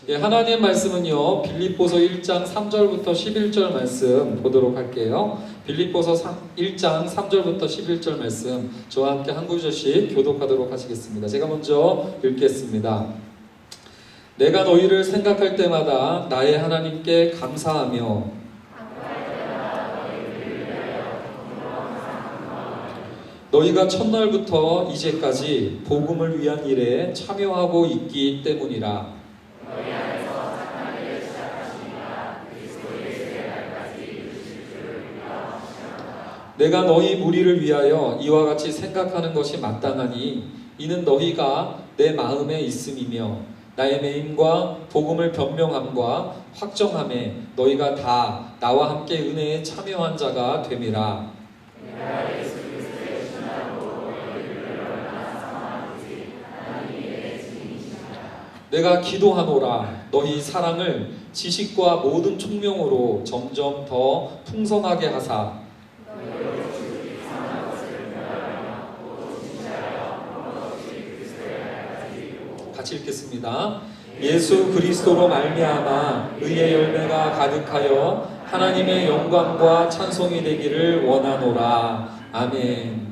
예, 하나님 말씀은요, 빌립보서 1장 3절부터 11절 말씀 보도록 할게요. 빌립보서 1장 3절부터 11절 말씀 저와 함께 한 구절씩 교독하도록 하시겠습니다. 제가 먼저 읽겠습니다. 내가 너희를 생각할 때마다 나의 하나님께 감사하며 너희가 첫날부터 이제까지 복음을 위한 일에 참여하고 있기 때문이라. 내가 너희 무리를 위하여 이와 같이 생각하는 것이 마땅하니 이는 너희가 내 마음에 있음이며 나의 매임과 복음을 변명함과 확정함에 너희가 다 나와 함께 은혜에 참여한 자가 됨이라. 내가 기도하노라 너희 사랑을 지식과 모든 총명으로 점점 더 풍성하게 하사 같이 읽겠습니다. 예수 그리스도로 말미암아 의의 열매가 가득하여 하나님의 영광과 찬송이 되기를 원하노라. 아멘.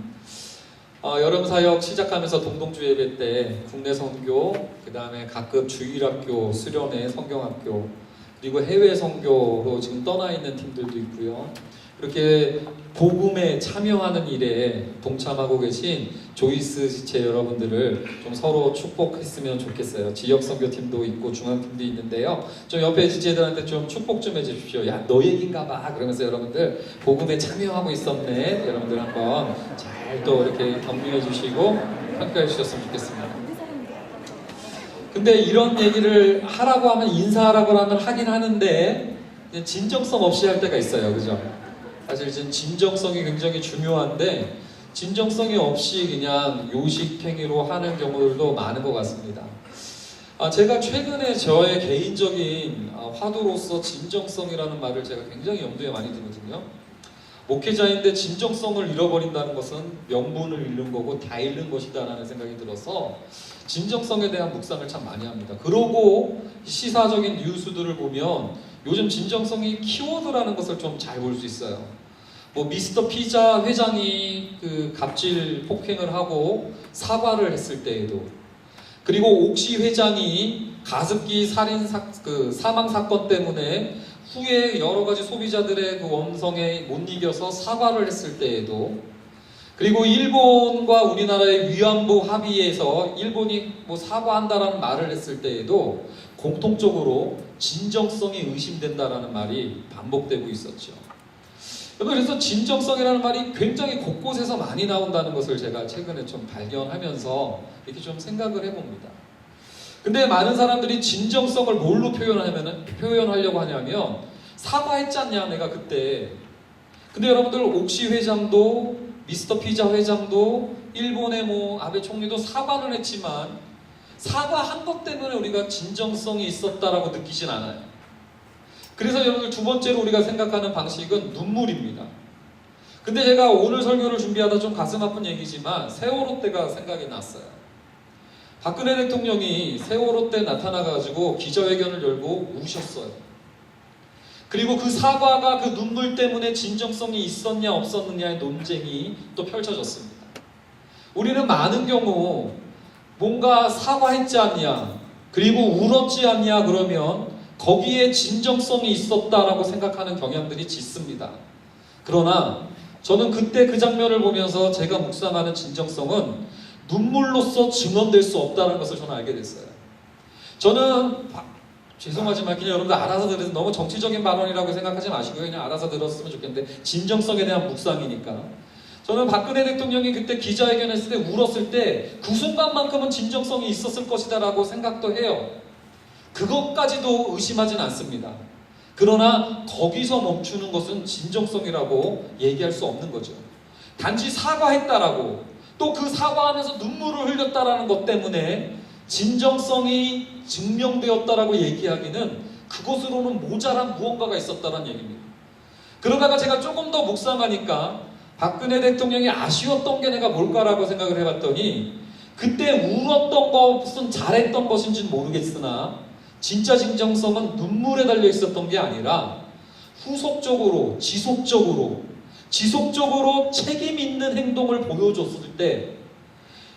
여름 사역 시작하면서 동동주 예배 때 국내 선교, 그 다음에 가끔 주일학교, 수련회, 성경학교, 그리고 해외 선교로 지금 떠나 있는 팀들도 있고요. 이렇게 복음에 참여하는 일에 동참하고 계신 조이스 지체 여러분들을 좀 서로 축복했으면 좋겠어요. 지역 선교팀도 있고 중앙팀도 있는데요. 좀 옆에 지체들한테 좀 축복 좀 해주십시오. 야, 너 얘긴가 봐. 그러면서 여러분들 복음에 참여하고 있었네. 여러분들 한번 잘 또 이렇게 격려해 주시고 평가해 주셨으면 좋겠습니다. 근데 이런 얘기를 하라고 하면 인사하라고 하면 하긴 하는데 진정성 없이 할 때가 있어요. 그죠? 사실 지금 진정성이 굉장히 중요한데 진정성이 없이 그냥 요식행위로 하는 경우들도 많은 것 같습니다. 제가 최근에 저의 개인적인 화두로서 진정성이라는 말을 제가 굉장히 염두에 많이 두거든요. 목회자인데 진정성을 잃어버린다는 것은 명분을 잃는 거고 다 잃는 것이다 라는 생각이 들어서 진정성에 대한 묵상을 참 많이 합니다. 그러고 시사적인 뉴스들을 보면 요즘 진정성이 키워드라는 것을 좀 잘 볼 수 있어요. 뭐 미스터 피자 회장이 그 갑질 폭행을 하고 사과를 했을 때에도, 그리고 옥시 회장이 가습기 살인 사망 사건 때문에 후에 여러 가지 소비자들의 그 원성에 못 이겨서 사과를 했을 때에도, 그리고 일본과 우리나라의 위안부 합의에서 일본이 뭐 사과한다라는 말을 했을 때에도 공통적으로 진정성이 의심된다라는 말이 반복되고 있었죠. 그래서 진정성이라는 말이 굉장히 곳곳에서 많이 나온다는 것을 제가 최근에 좀 발견하면서 이렇게 좀 생각을 해봅니다. 근데 많은 사람들이 진정성을 뭘로 표현하려고 하냐면 사과했지 않냐 내가 그때. 근데 여러분들 옥시 회장도 미스터 피자 회장도 일본의 뭐 아베 총리도 사과는 했지만 사과한 것 때문에 우리가 진정성이 있었다라고 느끼진 않아요. 그래서 여러분들 두 번째로 우리가 생각하는 방식은 눈물입니다. 근데 제가 오늘 설교를 준비하다 좀 가슴 아픈 얘기지만 세월호 때가 생각이 났어요. 박근혜 대통령이 세월호 때 나타나가지고 기자회견을 열고 우셨어요. 그리고 그 사과가 그 눈물 때문에 진정성이 있었냐 없었느냐의 논쟁이 또 펼쳐졌습니다. 우리는 많은 경우 뭔가 사과했지 않냐, 그리고 울었지 않냐 그러면 거기에 진정성이 있었다라고 생각하는 경향들이 짙습니다. 그러나 저는 그때 그 장면을 보면서 제가 묵상하는 진정성은 눈물로서 증언될 수 없다는 것을 저는 알게 됐어요. 저는 죄송하지만 그냥 여러분들 알아서 들으세요. 너무 정치적인 발언이라고 생각하지 마시고요. 그냥 알아서 들었으면 좋겠는데 진정성에 대한 묵상이니까. 저는 박근혜 대통령이 그때 기자회견했을 때 울었을 때 그 순간만큼은 진정성이 있었을 것이다 라고 생각도 해요. 그것까지도 의심하진 않습니다. 그러나 거기서 멈추는 것은 진정성이라고 얘기할 수 없는 거죠. 단지 사과했다라고 또 그 사과하면서 눈물을 흘렸다라는 것 때문에 진정성이 증명되었다라고 얘기하기는 그것으로는 모자란 무언가가 있었다는 얘기입니다. 그러다가 제가 조금 더 묵상하니까 박근혜 대통령이 아쉬웠던 게 내가 뭘까라고 생각을 해봤더니 그때 울었던 것은 잘했던 것인지는 모르겠으나 진짜 진정성은 눈물에 달려 있었던 게 아니라 후속적으로 지속적으로 책임 있는 행동을 보여줬을 때,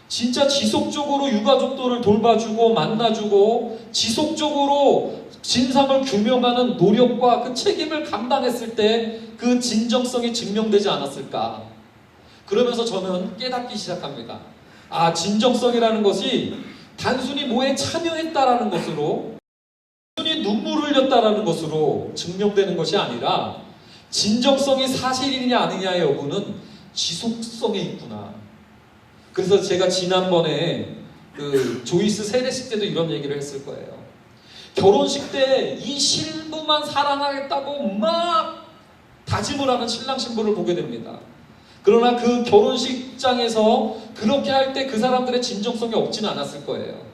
진짜 지속적으로 유가족들을 돌봐주고 만나주고 지속적으로 진상을 규명하는 노력과 그 책임을 감당했을 때 그 진정성이 증명되지 않았을까. 그러면서 저는 깨닫기 시작합니다. 아, 진정성이라는 것이 단순히 뭐에 참여했다라는 것으로, 단순히 눈물을 흘렸다라는 것으로 증명되는 것이 아니라 진정성이 사실이냐 아니냐의 여부는 지속성에 있구나. 그래서 제가 지난번에 그 조이스 세례식 때도 이런 얘기를 했을 거예요. 결혼식 때 이 신부만 사랑하겠다고 막 다짐을 하는 신랑 신부를 보게 됩니다. 그러나 그 결혼식장에서 그렇게 할 때 그 사람들의 진정성이 없지는 않았을 거예요.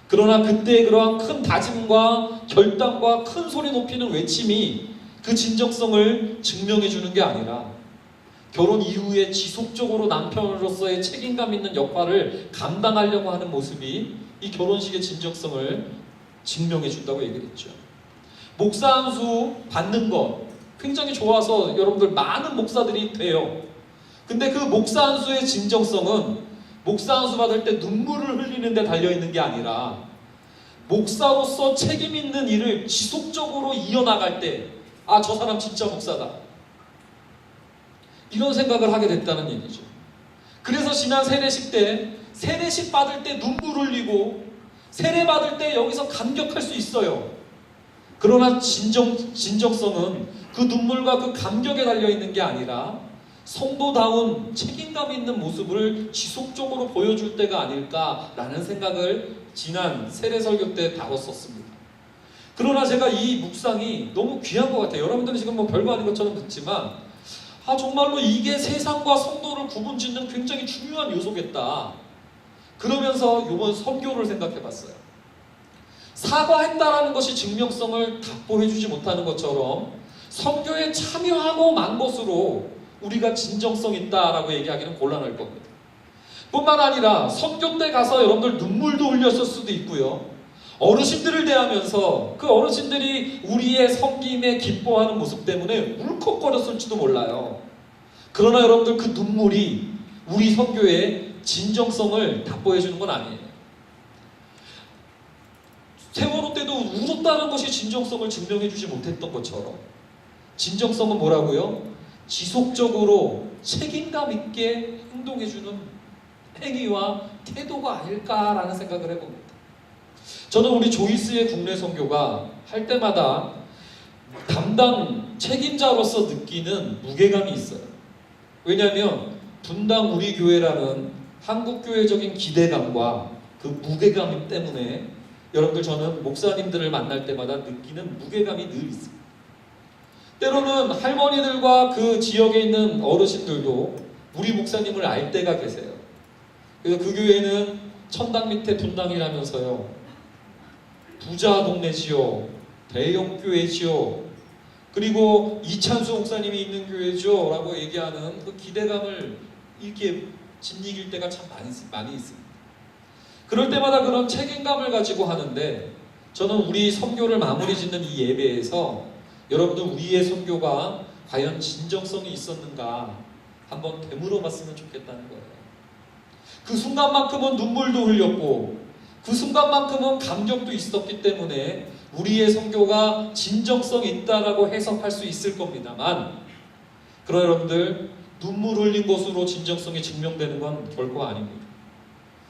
그러나 그때 그러한 큰 다짐과 결단과 큰 소리 높이는 외침이 그 진정성을 증명해 주는 게 아니라 결혼 이후에 지속적으로 남편으로서의 책임감 있는 역할을 감당하려고 하는 모습이 이 결혼식의 진정성을 증명해 준다고 얘기를 했죠. 목사 안수 받는 것 굉장히 좋아서 여러분들 많은 목사들이 돼요. 근데 그 목사 안수의 진정성은 목사 안수 받을 때 눈물을 흘리는 데 달려있는 게 아니라 목사로서 책임 있는 일을 지속적으로 이어나갈 때, 아, 저 사람 진짜 목사다, 이런 생각을 하게 됐다는 얘기죠. 그래서 지난 세례식 때 세례식 받을 때 눈물 흘리고 세례 받을 때 여기서 감격할 수 있어요. 그러나 진정성은 그 눈물과 그 감격에 달려있는 게 아니라 성도다운 책임감 있는 모습을 지속적으로 보여줄 때가 아닐까라는 생각을 지난 세례 설교 때 다뤘었습니다. 그러나 제가 이 묵상이 너무 귀한 것 같아요. 여러분들은 지금 뭐 별거 아닌 것처럼 듣지만, 아, 정말로 이게 세상과 성도를 구분짓는 굉장히 중요한 요소겠다. 그러면서 이번 선교를 생각해봤어요. 사과했다라는 것이 증명성을 답보해주지 못하는 것처럼 선교에 참여하고 만 것으로 우리가 진정성 있다라고 얘기하기는 곤란할 겁니다. 뿐만 아니라 선교 때 가서 여러분들 눈물도 흘렸을 수도 있고요. 어르신들을 대하면서 그 어르신들이 우리의 섬김에 기뻐하는 모습 때문에 울컥거렸을지도 몰라요. 그러나 여러분들 그 눈물이 우리 선교의 진정성을 답보해주는 건 아니에요. 세월호 때도 울었다는 것이 진정성을 증명해주지 못했던 것처럼 진정성은 뭐라고요? 지속적으로 책임감 있게 행동해주는 행위와 태도가 아닐까라는 생각을 해봅니다. 저는 우리 조이스의 국내 선교가 할 때마다 담당 책임자로서 느끼는 무게감이 있어요. 왜냐하면 분당 우리 교회라는 한국교회적인 기대감과 그 무게감 때문에 여러분들, 저는 목사님들을 만날 때마다 느끼는 무게감이 늘 있습니다. 때로는 할머니들과 그 지역에 있는 어르신들도 우리 목사님을 알 때가 계세요. 그래서 그 교회는 천당 밑에 분당이라면서요, 부자 동네지요, 대형 교회지요, 그리고 이찬수 목사님이 있는 교회죠 라고 얘기하는 그 기대감을 이렇게 짓이길 때가 참 많이 있습니다. 그럴 때마다 그런 책임감을 가지고 하는데, 저는 우리 선교를 마무리 짓는 이 예배에서 여러분들 우리의 선교가 과연 진정성이 있었는가 한번 되물어봤으면 좋겠다는 거예요. 그 순간만큼은 눈물도 흘렸고 그 순간만큼은 감격도 있었기 때문에 우리의 선교가 진정성이 있다라고 해석할 수 있을 겁니다만, 그러나 여러분들, 눈물 흘린 것으로 진정성이 증명되는 건 결코 아닙니다.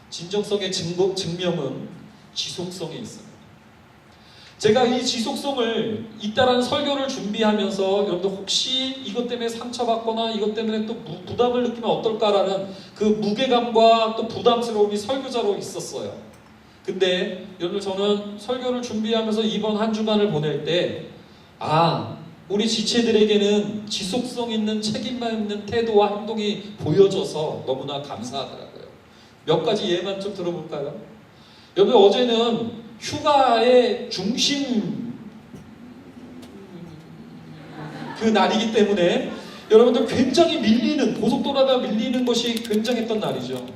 진정성의 증명은 지속성에 있습니다. 제가 이 지속성을 잇따라는 설교를 준비하면서 여러분들 혹시 이것 때문에 상처받거나 이것 때문에 또 부담을 느끼면 어떨까라는 그 무게감과 또 부담스러움이 설교자로 있었어요. 근데 여러분들, 저는 설교를 준비하면서 이번 한 주간을 보낼 때, 아, 우리 지체들에게는 지속성 있는 책임감 있는 태도와 행동이 보여져서 너무나 감사하더라고요. 몇 가지 예만 좀 들어볼까요? 여러분, 어제는 휴가의 중심 그 날이기 때문에 여러분들 굉장히 밀리는, 고속도로가 밀리는 것이 굉장했던 날이죠.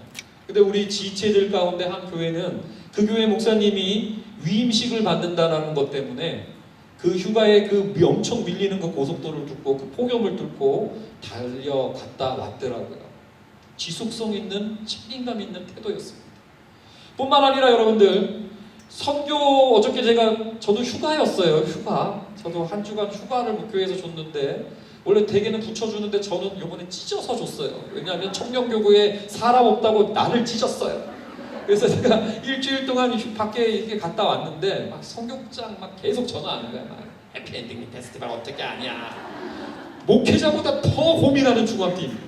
근데 우리 지체들 가운데 한 교회는 그 교회 목사님이 위임식을 받는다는 것 때문에 그 휴가에 그 엄청 밀리는 그 고속도로를 뚫고 그 폭염을 뚫고 달려갔다 왔더라고요. 지속성 있는 책임감 있는 태도였습니다. 뿐만 아니라 여러분들 선교 어저께 저도 휴가였어요. 휴가. 저도 한 주간 휴가를 목교에서 줬는데 원래 대개는 붙여주는데 저는 이번에 찢어서 줬어요. 왜냐하면 청년교구에 사람 없다고 나를 찢었어요. 그래서 제가 일주일 동안 밖에 이렇게 갔다 왔는데 막 성교국장 막 계속 전화하는 거야. 막 해피엔딩 페스티벌 어떻게 하냐. 목회자보다 더 고민하는 중앙팀.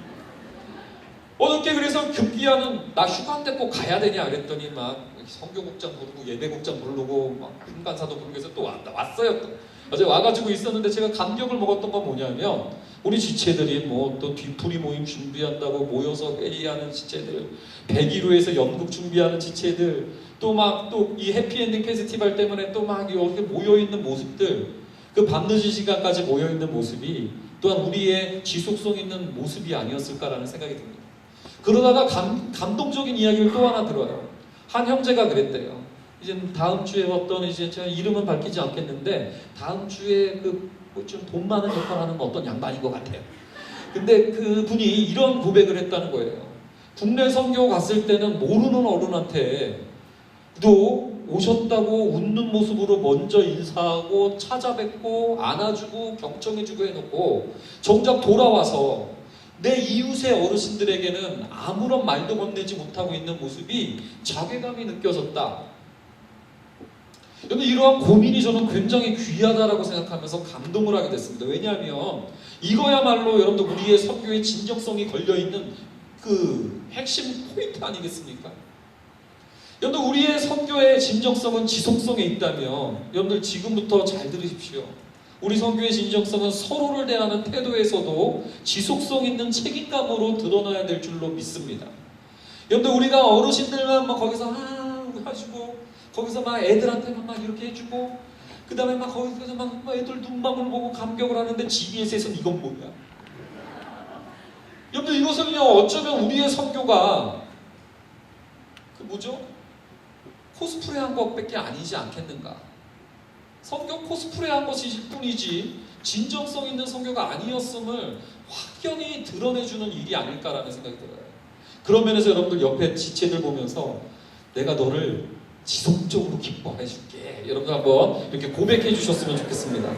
어저께 그래서 급기야는 나 휴가인데 꼭 가야 되냐 그랬더니 막 성교국장 부르고 예배국장 부르고 막 금간사도 부르고 해서 또 왔어요. 또. 어제 와가지고 있었는데 제가 감격을 먹었던 건 뭐냐면 우리 지체들이 뭐 또 뒤풀이 모임 준비한다고 모여서 회의하는 지체들, 101호에서 연극 준비하는 지체들, 또 막 또 이 해피엔딩 페스티벌 때문에 또 막 이렇게 모여있는 모습들, 그 밤늦은 시간까지 모여있는 모습이 또한 우리의 지속성 있는 모습이 아니었을까라는 생각이 듭니다. 그러다가 감동적인 이야기를 또 하나 들어요. 한 형제가 그랬대요. 이제 다음 주에 어떤 이제 제가 이름은 밝히지 않겠는데 다음 주에 그 좀 돈 많은 역할하는 어떤 양반인 것 같아요. 근데 그 분이 이런 고백을 했다는 거예요. 국내 선교 갔을 때는 모르는 어른한테 또 오셨다고 웃는 모습으로 먼저 인사하고 찾아뵙고 안아주고 경청해주고 해놓고 정작 돌아와서 내 이웃의 어르신들에게는 아무런 말도 건네지 못하고 있는 모습이 자괴감이 느껴졌다. 여러분 이러한 고민이 저는 굉장히 귀하다라고 생각하면서 감동을 하게 됐습니다. 왜냐하면 이거야말로 여러분들 우리의 선교의 진정성이 걸려있는 그 핵심 포인트 아니겠습니까? 여러분들 우리의 선교의 진정성은 지속성에 있다면 여러분들 지금부터 잘 들으십시오. 우리 선교의 진정성은 서로를 대하는 태도에서도 지속성 있는 책임감으로 드러나야 될 줄로 믿습니다. 여러분들 우리가 어르신들만 막 거기서 하시고 거기서 막 애들한테만 막 이렇게 해주고 그 다음에 막 거기서 막 애들 눈망울 보고 감격을 하는데 GBS에서는 이건 뭐야? 여러분들 이것은요 어쩌면 우리의 선교가 그 뭐죠? 코스프레 한 것밖에 아니지 않겠는가? 선교 코스프레 한 것일 뿐이지 진정성 있는 선교가 아니었음을 확연히 드러내주는 일이 아닐까라는 생각이 들어요. 그런 면에서 여러분들 옆에 지체들 보면서 내가 너를 지속적으로 기뻐해 줄게. 여러분 한번 이렇게 고백해 주셨으면 좋겠습니다.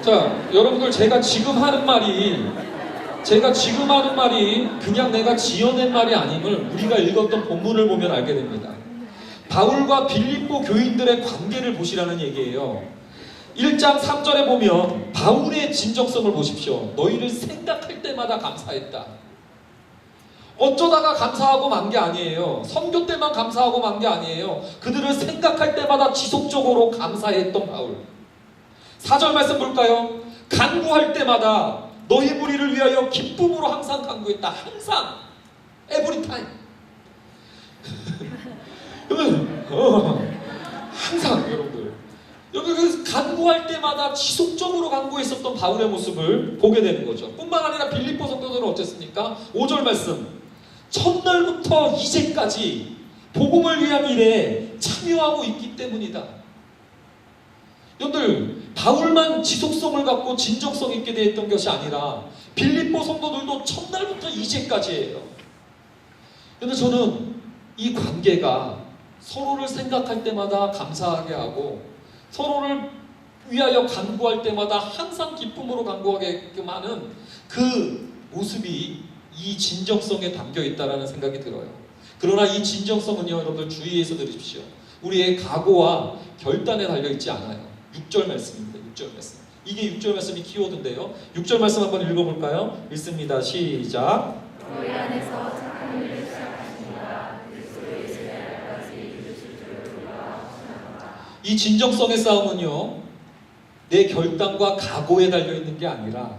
자, 여러분들 제가 지금 하는 말이 그냥 내가 지어낸 말이 아님을 우리가 읽었던 본문을 보면 알게 됩니다. 바울과 빌립보 교인들의 관계를 보시라는 얘기예요. 1장 3절에 보면 바울의 진정성을 보십시오. 너희를 생각할 때마다 감사했다. 어쩌다가 감사하고 만 게 아니에요. 선교 때만 감사하고 만 게 아니에요. 그들을 생각할 때마다 지속적으로 감사했던 바울. 4절 말씀 볼까요? 간구할 때마다 너희 무리를 위하여 기쁨으로 항상 간구했다. 항상 every time. 항상 여러분들 여기 간구할 때마다 지속적으로 간구했었던 바울의 모습을 보게 되는 거죠. 뿐만 아니라 빌립보 성도들은 어땠습니까? 5절 말씀 첫날부터 이제까지 복음을 위한 일에 참여하고 있기 때문이다. 여러분들 바울만 지속성을 갖고 진정성 있게 되었던 것이 아니라 빌립보 성도들도 첫날부터 이제까지예요. 그런데 저는 이 관계가 서로를 생각할 때마다 감사하게 하고 서로를 위하여 간구할 때마다 항상 기쁨으로 간구하게끔 하는 그 모습이 이 진정성에 담겨 있다는 생각이 들어요. 그러나 이 진정성은요 여러분들 주의해서 들으십시오. 우리의 각오와 결단에 달려있지 않아요. 6절 말씀입니다. 6절 말씀. 이게 6절 말씀이 키워드인데요. 6절 말씀 한번 읽어볼까요? 읽습니다. 시작. 너희 안에서 착한 일을 시작하시니까 그리스도의 제날까지 이루실 줄을 우리가 확신합니다. 이 진정성의 싸움은요 내 결단과 각오에 달려있는 게 아니라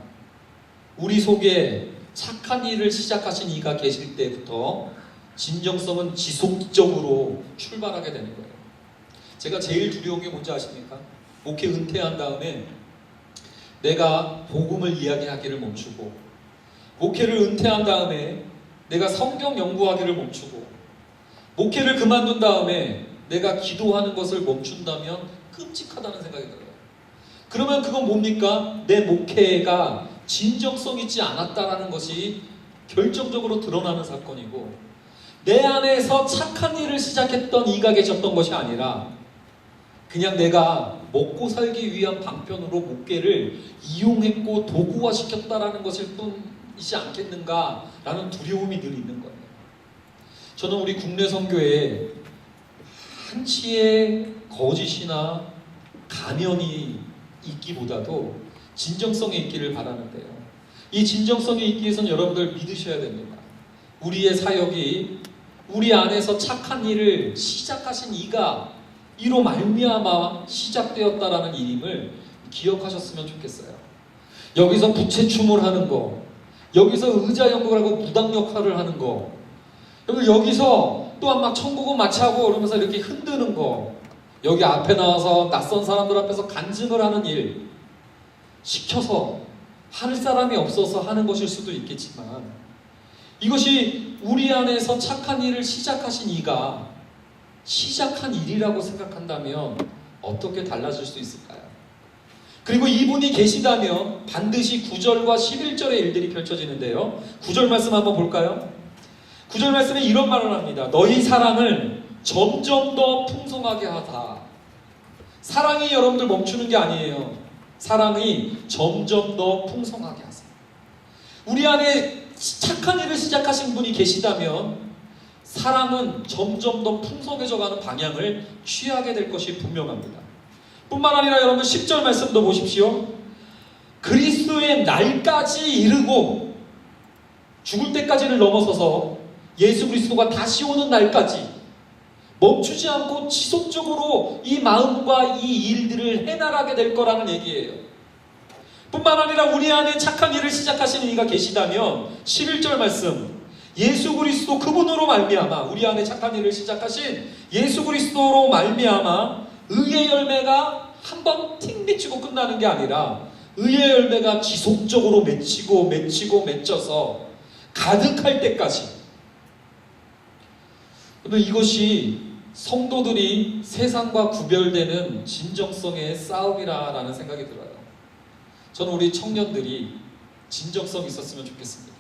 우리 속에 착한 일을 시작하신 이가 계실 때부터 진정성은 지속적으로 출발하게 되는 거예요. 제가 제일 두려운 게 뭔지 아십니까? 목회 은퇴한 다음에 내가 복음을 이야기하기를 멈추고 목회를 은퇴한 다음에 내가 성경 연구하기를 멈추고 목회를 그만둔 다음에 내가 기도하는 것을 멈춘다면 끔찍하다는 생각이 들어요. 그러면 그건 뭡니까? 내 목회가 진정성 있지 않았다라는 것이 결정적으로 드러나는 사건이고, 내 안에서 착한 일을 시작했던 이가 계셨던 것이 아니라 그냥 내가 먹고 살기 위한 방편으로 목회를 이용했고 도구화시켰다라는 것일 뿐이지 않겠는가라는 두려움이 늘 있는 거예요. 저는 우리 국내 선교에 한치의 거짓이나 가면이 있기보다도 진정성이 있기를 바라는데요. 이 진정성이 있기 위해서는 여러분들 믿으셔야 됩니다. 우리의 사역이 우리 안에서 착한 일을 시작하신 이가 이로 말미암아 시작되었다라는 일임을 기억하셨으면 좋겠어요. 여기서 부채춤을 하는 거, 여기서 의자 연극을 하고 무당 역할을 하는 거, 여기서 또한 막 천국은 마차고 그러면서 이렇게 흔드는 거, 여기 앞에 나와서 낯선 사람들 앞에서 간증을 하는 일 시켜서 할 사람이 없어서 하는 것일 수도 있겠지만, 이것이 우리 안에서 착한 일을 시작하신 이가 시작한 일이라고 생각한다면 어떻게 달라질 수 있을까요? 그리고 이분이 계시다면 반드시 9절과 11절의 일들이 펼쳐지는데요. 9절 말씀 한번 볼까요? 9절 말씀에 이런 말을 합니다. 너희 사랑을 점점 더 풍성하게 하다. 사랑이 여러분들 멈추는 게 아니에요. 사랑이 점점 더 풍성하게 하세요. 우리 안에 착한 일을 시작하신 분이 계시다면 사랑은 점점 더 풍성해져가는 방향을 취하게 될 것이 분명합니다. 뿐만 아니라 여러분 10절 말씀도 보십시오. 그리스도의 날까지 이르고 죽을 때까지를 넘어서서 예수 그리스도가 다시 오는 날까지 멈추지 않고 지속적으로 이 마음과 이 일들을 해나가게 될 거라는 얘기예요. 뿐만 아니라 우리 안에 착한 일을 시작하시는 이가 계시다면 11절 말씀, 예수 그리스도 그분으로 말미암아 우리 안에 착한 일을 시작하신 예수 그리스도로 말미암아 의의 열매가 한번 틱 맺히고 끝나는 게 아니라 의의 열매가 지속적으로 맺히고 맺혀서 가득할 때까지. 이것이 성도들이 세상과 구별되는 진정성의 싸움이라는 생각이 들어요. 저는 우리 청년들이 진정성이 있었으면 좋겠습니다.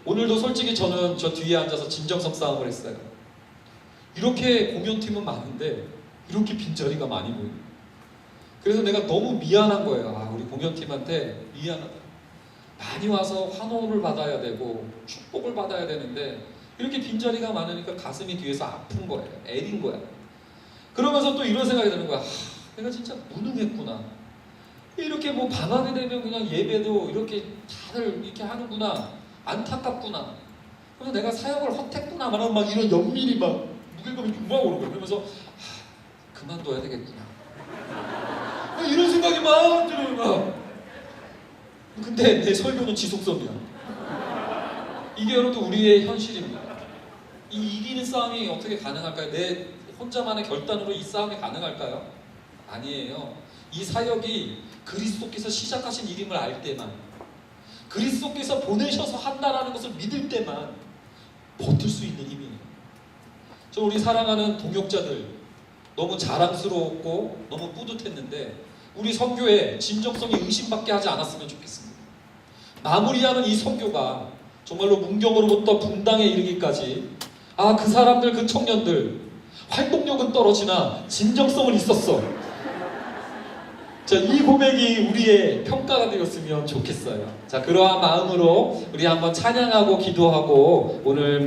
오늘도 솔직히 저는 저 뒤에 앉아서 진정성 싸움을 했어요. 이렇게 공연팀은 많은데 이렇게 빈자리가 많이 보여요. 그래서 내가 너무 미안한 거예요. 우리 공연팀한테 미안하다. 많이 와서 환호를 받아야 되고 축복을 받아야 되는데 이렇게 빈자리가 많으니까 가슴이 뒤에서 아픈 거예요. 애린 거야. 그러면서 또 이런 생각이 드는 거야. 내가 진짜 무능했구나. 이렇게 뭐 방학이 되면 그냥 예배도 이렇게 다들 이렇게 하는구나. 안타깝구나. 그래서 내가 사역을 헛했구나. 막 이런 연민이 막 무게감이 막 오는 거예요. 그러면서 그만둬야 되겠구나. 이런 생각이 막 들어요. 근데 내 설교는 지속성이야. 이게 여러분 우리의 현실입니다. 이 이기는 싸움이 어떻게 가능할까요? 내 혼자만의 결단으로 이 싸움이 가능할까요? 아니에요. 이 사역이 그리스도께서 시작하신 일임을 알 때만, 그리스도께서 보내셔서 한다라는 것을 믿을 때만 버틸 수 있는 힘이에요. 저 우리 사랑하는 동역자들 너무 자랑스러웠고 너무 뿌듯했는데 우리 선교에 진정성이 의심받게 하지 않았으면 좋겠습니다. 마무리하는 이 선교가 정말로 문경으로부터 분당에 이르기까지 그 사람들, 그 청년들 활동력은 떨어지나 진정성은 있었어. 자, 이 고백이 우리의 평가가 되었으면 좋겠어요. 자, 그러한 마음으로 우리 한번 찬양하고 기도하고 오늘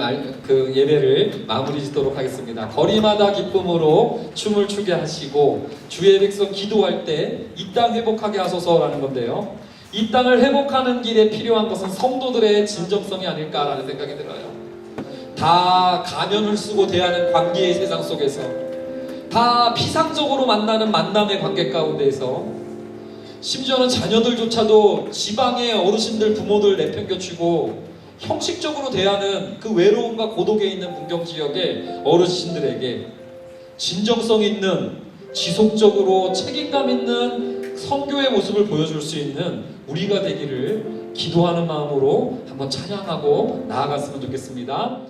예배를 마무리 짓도록 하겠습니다. 거리마다 기쁨으로 춤을 추게 하시고 주의 백성 기도할 때 이 땅 회복하게 하소서라는 건데요. 이 땅을 회복하는 길에 필요한 것은 성도들의 진정성이 아닐까라는 생각이 들어요. 다 가면을 쓰고 대하는 관계의 세상 속에서, 다 피상적으로 만나는 만남의 관계 가운데에서, 심지어는 자녀들조차도 지방의 어르신들, 부모들 내팽겨치고 형식적으로 대하는 그 외로움과 고독에 있는 문경 지역의 어르신들에게 진정성 있는, 지속적으로 책임감 있는 선교의 모습을 보여줄 수 있는 우리가 되기를 기도하는 마음으로 한번 찬양하고 나아갔으면 좋겠습니다.